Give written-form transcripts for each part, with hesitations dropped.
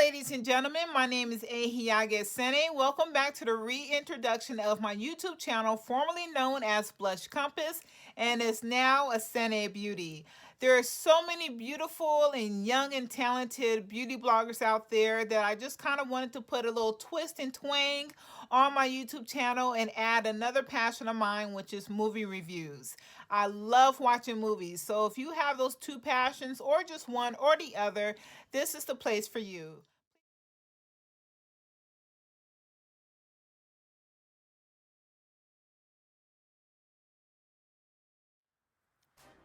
ladies and gentlemen. My name is Sene. Welcome back to the reintroduction of my YouTube channel, formerly known as Blush Compass, and is now Sene Beauty. There are so many beautiful and young and talented beauty bloggers out there that I just kind of wanted to put a little twist and twang on my YouTube channel and add another passion of mine, which is movie reviews. I love watching movies, so if you have those two passions or just one or the other, this is the place for you.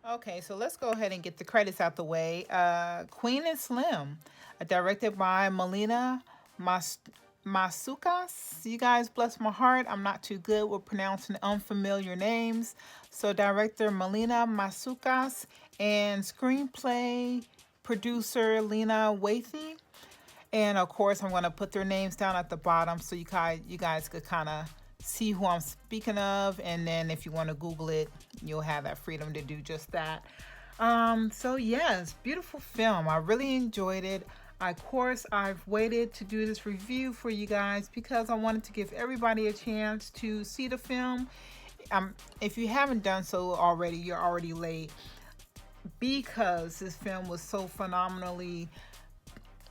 Okay, so let's go ahead and get the credits out the way. Queen and Slim, directed by Melina Masukas. You guys bless my heart. I'm not too good with pronouncing unfamiliar names. So director Melina Masukas and screenplay producer Lena Waithe. And of course, I'm going to put their names down at the bottom so you guys could kind of see who I'm speaking of. And then if you want to Google it, you'll have that freedom to do just that. So yes, beautiful film. I really enjoyed it. Of course, I've waited to do this review for you guys because I wanted to give everybody a chance to see the film. If you haven't done so already, you're already late, because this film was so phenomenally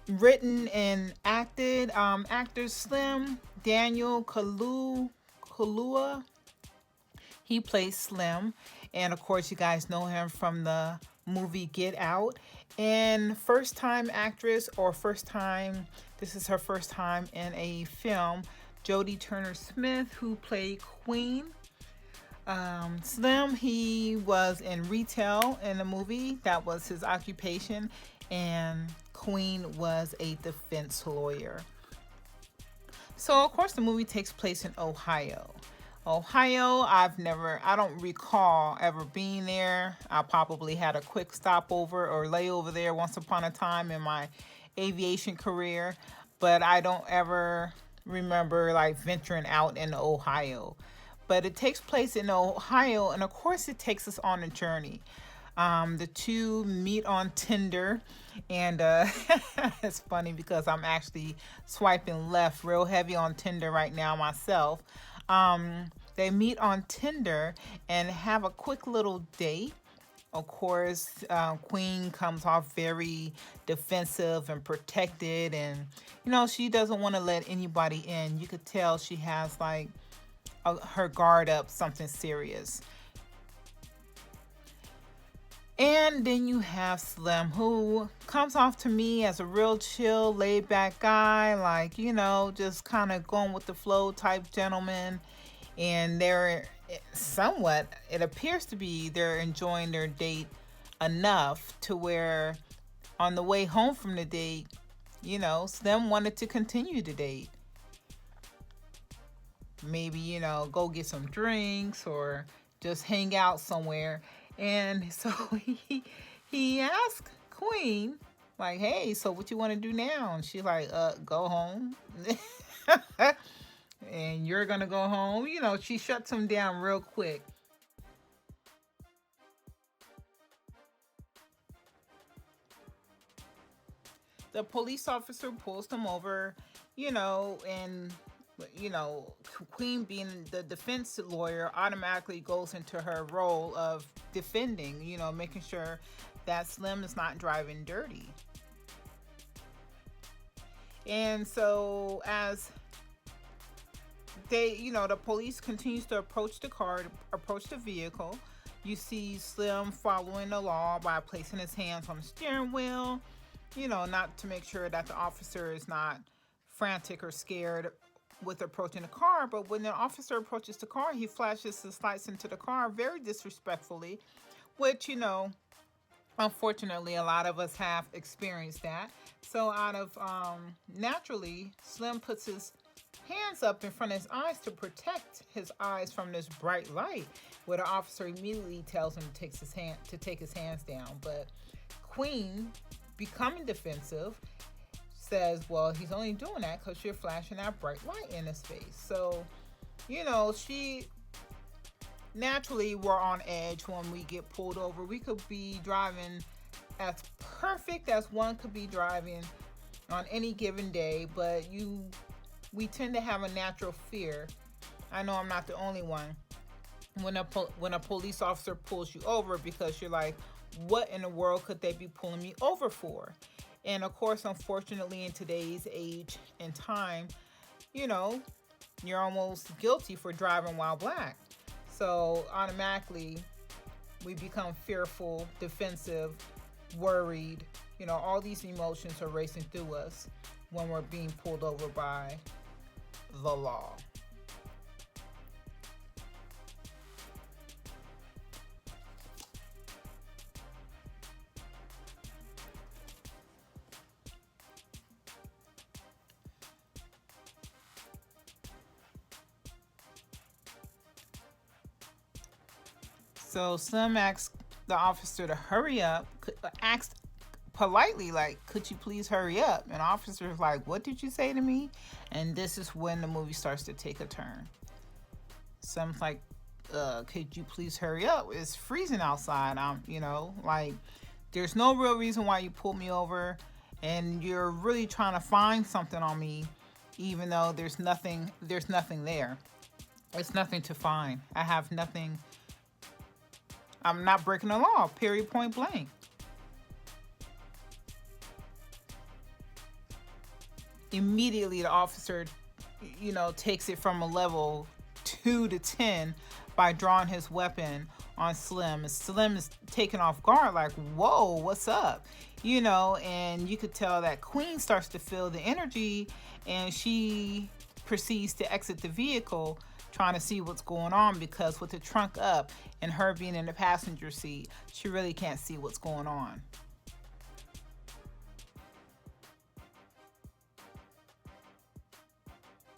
written and acted. Actors Slim, Daniel Kaluuya, he plays Slim, and of course you guys know him from the movie Get Out. And first time actress, or this is her first time in a film, Jodie Turner-Smith, who played Queen. Slim, he was in retail in the movie. That was his occupation. And Queen was a defense lawyer. So, of course, the movie takes place in Ohio. I don't recall ever being there. I probably had a quick stopover or layover there once upon a time in my aviation career, but I don't ever remember like venturing out in Ohio. But it takes place in Ohio, and of course it takes us on a journey. The two meet on Tinder, and it's funny because I'm actually swiping left real heavy on Tinder right now myself. They meet on Tinder and have a quick little date. Of course, Queen comes off very defensive and protected, and she doesn't want to let anybody in. You could tell she has like her guard up, something serious. And then you have Slim, who comes off to me as a real chill, laid back guy, like, just kind of going with the flow type gentleman. And it appears to be they're enjoying their date enough to where on the way home from the date, Slim wanted to continue the date. Maybe, go get some drinks or just hang out somewhere. And so he asked Queen, like, hey, so what you want to do now? And she's like, go home. And you're going to go home. She shuts him down real quick. The police officer pulls them over, and Queen, being the defense lawyer, automatically goes into her role of defending, making sure that Slim is not driving dirty. And so as the police continues to approach the vehicle, you see Slim following the law by placing his hands on the steering wheel, not to make sure that the officer is not frantic or scared with approaching the car. But when the officer approaches the car, he flashes his lights into the car very disrespectfully, which, unfortunately, a lot of us have experienced that. So naturally, Slim puts his hands up in front of his eyes to protect his eyes from this bright light, where the officer immediately tells him to take his hands down. But Queen, becoming defensive, says, well, he's only doing that because you're flashing that bright light in his face. So, she naturally, we're on edge when we get pulled over. We could be driving as perfect as one could be driving on any given day, but we tend to have a natural fear. I know I'm not the only one. When a police officer pulls you over, because you're like, what in the world could they be pulling me over for? And of course, unfortunately, in today's age and time, you know, you're almost guilty for driving while black. So automatically, we become fearful, defensive, worried. You know, all these emotions are racing through us when we're being pulled over by the law. So Slim asked the officer to hurry up, asked politely, like, could you please hurry up? And the officer's like, what did you say to me? And this is when the movie starts to take a turn. Slim's like, could you please hurry up? It's freezing outside. Like, there's no real reason why you pulled me over, and you're really trying to find something on me, even though there's nothing there. It's nothing to find. I have nothing. I'm not breaking the law, period, point blank. Immediately, the officer, takes it from a level 2 to 10 by drawing his weapon on Slim. Slim is taken off guard, like, whoa, what's up? And you could tell that Queen starts to feel the energy, and she proceeds to exit the vehicle, trying to see what's going on, because with the trunk up and her being in the passenger seat, she really can't see what's going on.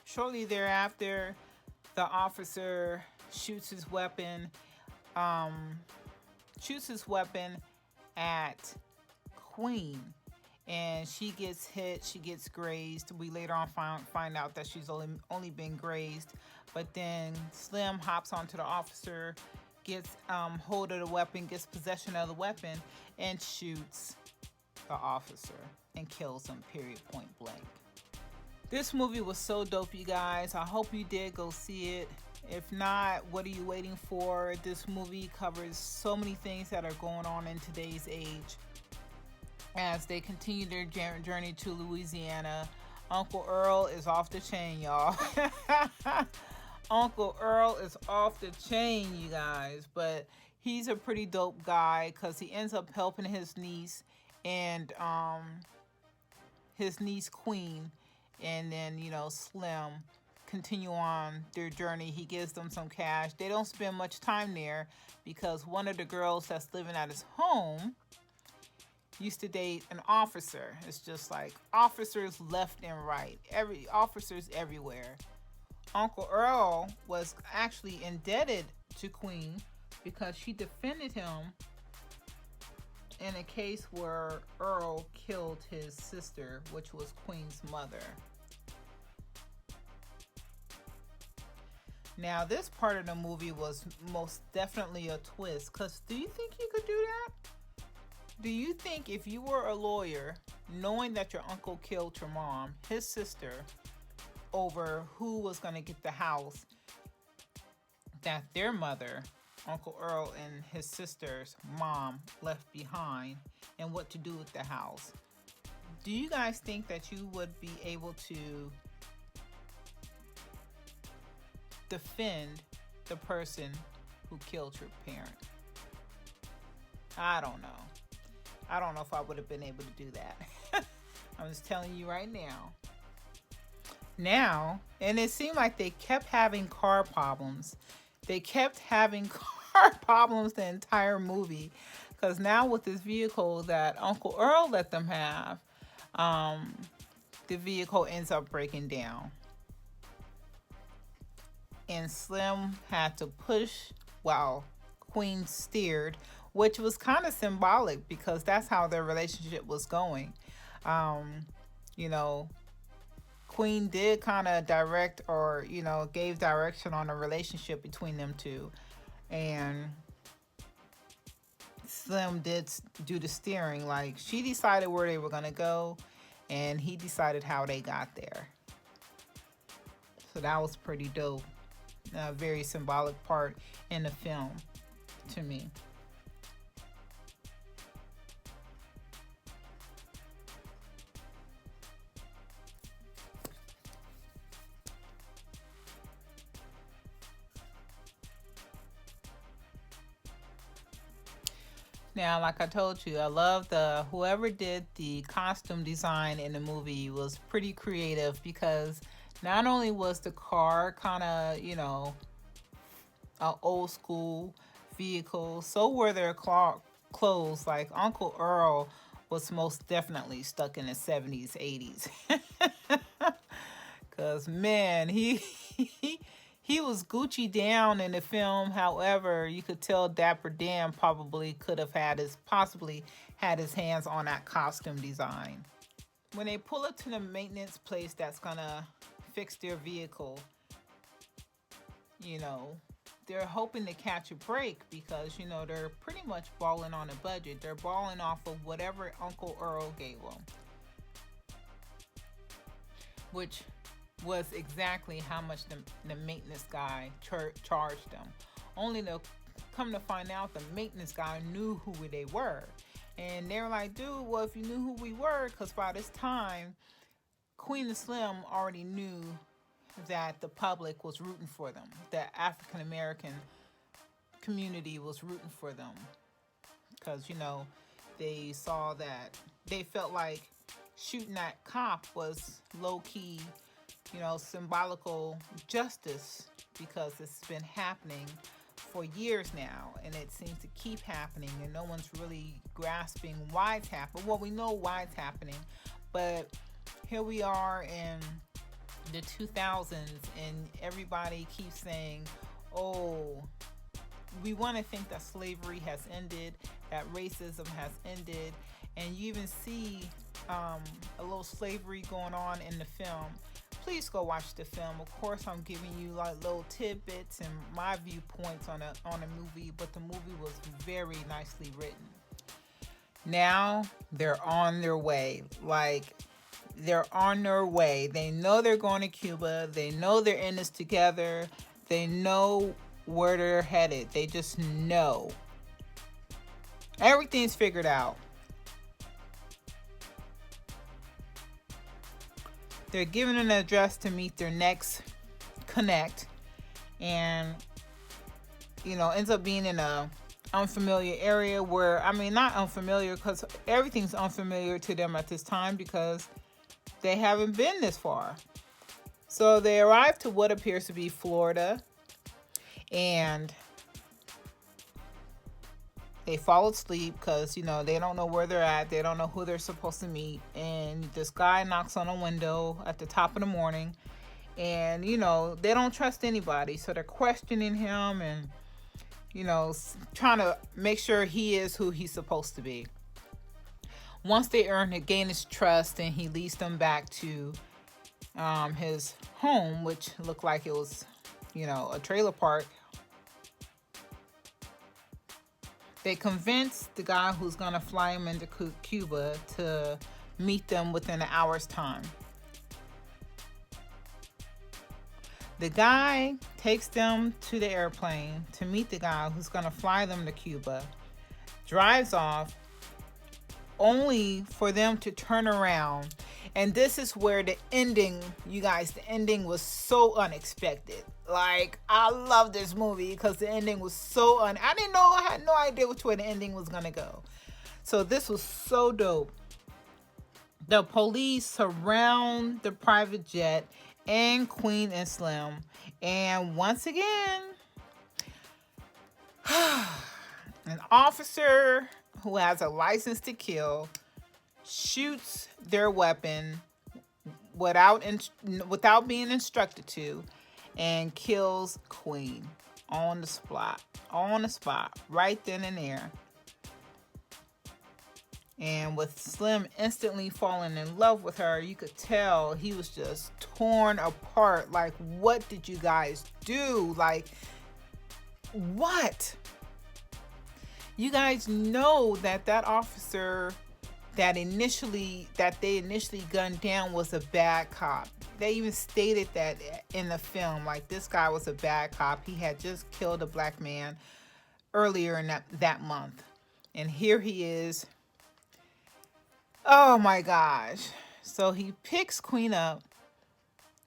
Shortly thereafter, the officer shoots his weapon at Queen, and she gets hit, she gets grazed. We later on find out that she's only been grazed, but then Slim hops onto the officer, gets hold of the weapon, gets possession of the weapon, and shoots the officer and kills him, period, point blank. This movie was so dope, you guys. I hope you did go see it. If not, what are you waiting for? This movie covers so many things that are going on in today's age. As they continue their journey to Louisiana, Uncle Earl is off the chain, y'all. Uncle Earl is off the chain, you guys. But he's a pretty dope guy, because he ends up helping his niece and his niece Queen, and then Slim continue on their journey. He gives them some cash. They don't spend much time there, because one of the girls that's living at his home used to date an officer. It's just like officers left and right. Officers everywhere. Uncle Earl was actually indebted to Queen because she defended him in a case where Earl killed his sister, which was Queen's mother. Now, this part of the movie was most definitely a twist, because do you think you could do that? Do you think if you were a lawyer, knowing that your uncle killed your mom, his sister, over who was going to get the house that their mother, Uncle Earl, and his sister's mom left behind, and what to do with the house, do you guys think that you would be able to defend the person who killed your parent? I don't know. I don't know if I would have been able to do that. I'm just telling you right now. And it seemed like they kept having car problems. They kept having car problems the entire movie. Because now with this vehicle that Uncle Earl let them have, the vehicle ends up breaking down. And Slim had to push while Queen steered, which was kind of symbolic, because that's how their relationship was going. Queen did kind of direct, or gave direction on the relationship between them two, and Slim did do the steering. Like, she decided where they were going to go, and he decided how they got there. So that was pretty dope. A very symbolic part in the film to me. Now, like I told you, I love whoever did the costume design in the movie was pretty creative, because not only was the car kind of, you know, an old school vehicle, so were their clothes. Like Uncle Earl was most definitely stuck in the 70s, 80s. Because, man, he was Gucci down in the film. However, you could tell Dapper Dan probably could have possibly had his hands on that costume design. When they pull up to the maintenance place that's gonna fix their vehicle, you know, they're hoping to catch a break, because, you know, they're pretty much balling on a budget. They're balling off of whatever Uncle Earl gave them, which was exactly how much the maintenance guy charged them. Only to come to find out, the maintenance guy knew who they were. And they were like, dude, well, if you knew who we were, because by this time, Queen and Slim already knew that the public was rooting for them. The African-American community was rooting for them. Because, you know, they saw that, they felt like shooting that cop was low-key, you know, symbolical justice, because it's been happening for years now, and it seems to keep happening, and no one's really grasping why it's happening. Well, we know why it's happening, but here we are in the 2000s, and everybody keeps saying, oh, we want to think that slavery has ended, that racism has ended, and you even see a little slavery going on in the film. Please go watch the film. Of course, I'm giving you like little tidbits and my viewpoints on a movie, but the movie was very nicely written. Now they're on their way. Like, they're on their way. They know they're going to Cuba. They know they're in this together. They know where they're headed. They just know. Everything's figured out. They're given an address to meet their next connect, and, you know, ends up being in a unfamiliar area where, I mean, not unfamiliar, because everything's unfamiliar to them at this time, because they haven't been this far. So they arrive to what appears to be Florida, and they fall asleep because, you know, they don't know where they're at. They don't know who they're supposed to meet. And this guy knocks on a window at the top of the morning. And, you know, they don't trust anybody. So they're questioning him and, you know, trying to make sure he is who he's supposed to be. Once they gain his trust, and he leads them back to his home, which looked like it was, you know, a trailer park. They convince the guy who's going to fly him into Cuba to meet them within an hour's time. The guy takes them to the airplane to meet the guy who's going to fly them to Cuba, drives off, only for them to turn around. And this is where the ending, you guys, the ending was so unexpected. Like, I love this movie because the ending was so I didn't know, I had no idea which way the ending was going to go. So this was so dope. The police surround the private jet and Queen and Slim. And once again, an officer who has a license to kill shoots their weapon without being instructed to, and kills Queen on the spot, right then and there. And with Slim instantly falling in love with her, you could tell he was just torn apart. Like, what did you guys do? Like, what? You guys know that officer that they initially gunned down was a bad cop. They even stated that in the film, like this guy was a bad cop. He had just killed a black man earlier in that month. And here he is. Oh my gosh. So he picks Queen up.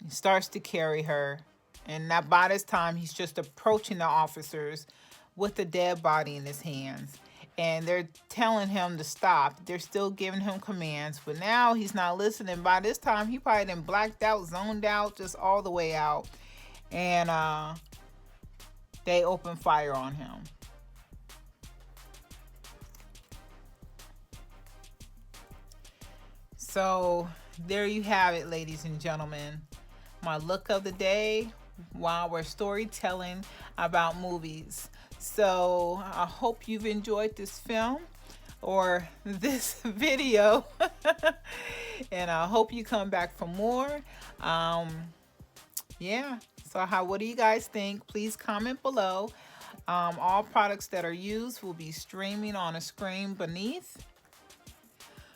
He starts to carry her. And now by this time, he's just approaching the officers with a dead body in his hands. And they're telling him to stop. They're still giving him commands. But now he's not listening. By this time, he probably done blacked out, zoned out, just all the way out. And they open fire on him. So there you have it, ladies and gentlemen. My look of the day while we're storytelling about movies. So I hope you've enjoyed this film or this video. And I hope you come back for more. Yeah. So what do you guys think? Please comment below. All products that are used will be streaming on a screen beneath.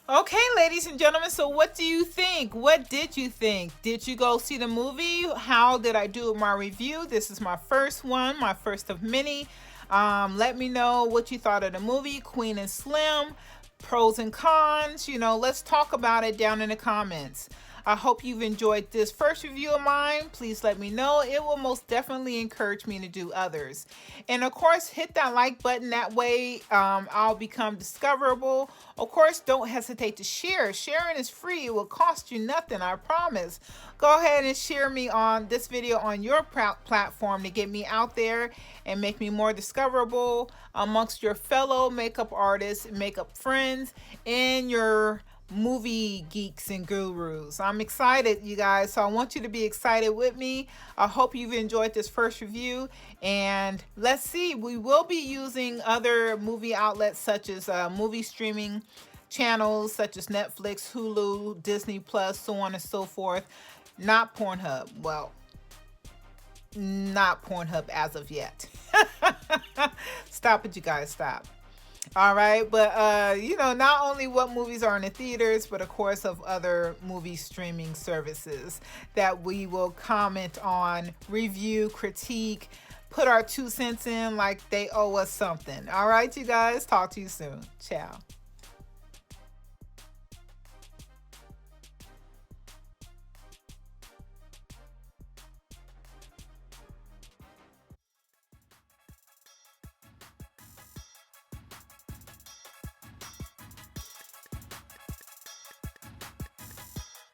Okay, ladies and gentlemen, so what do you think? What did you think? Did you go see the movie? How did I do with my review? This is my first one, my first of many. Let me know what you thought of the movie, Queen and Slim, pros and cons. Let's talk about it down in the comments. I hope you've enjoyed this first review of mine. Please let me know. It will most definitely encourage me to do others. And of course, hit that like button. That way I'll become discoverable. Of course, don't hesitate to share. Sharing is free. It will cost you nothing, I promise. Go ahead and share me on this video on your platform to get me out there and make me more discoverable amongst your fellow makeup artists, makeup friends, and your movie geeks and gurus. I'm excited, you guys, so I want you to be excited with me. I hope you've enjoyed this first review, and let's see, we will be using other movie outlets such as movie streaming channels such as Netflix, Hulu, Disney Plus, so on and so forth. Not Pornhub. Well, not Pornhub as of yet. Stop it, you guys, stop. All right, but not only what movies are in the theaters, but of course of other movie streaming services that we will comment on, review, critique, put our 2 cents in like they owe us something. All right, you guys, talk to you soon. Ciao.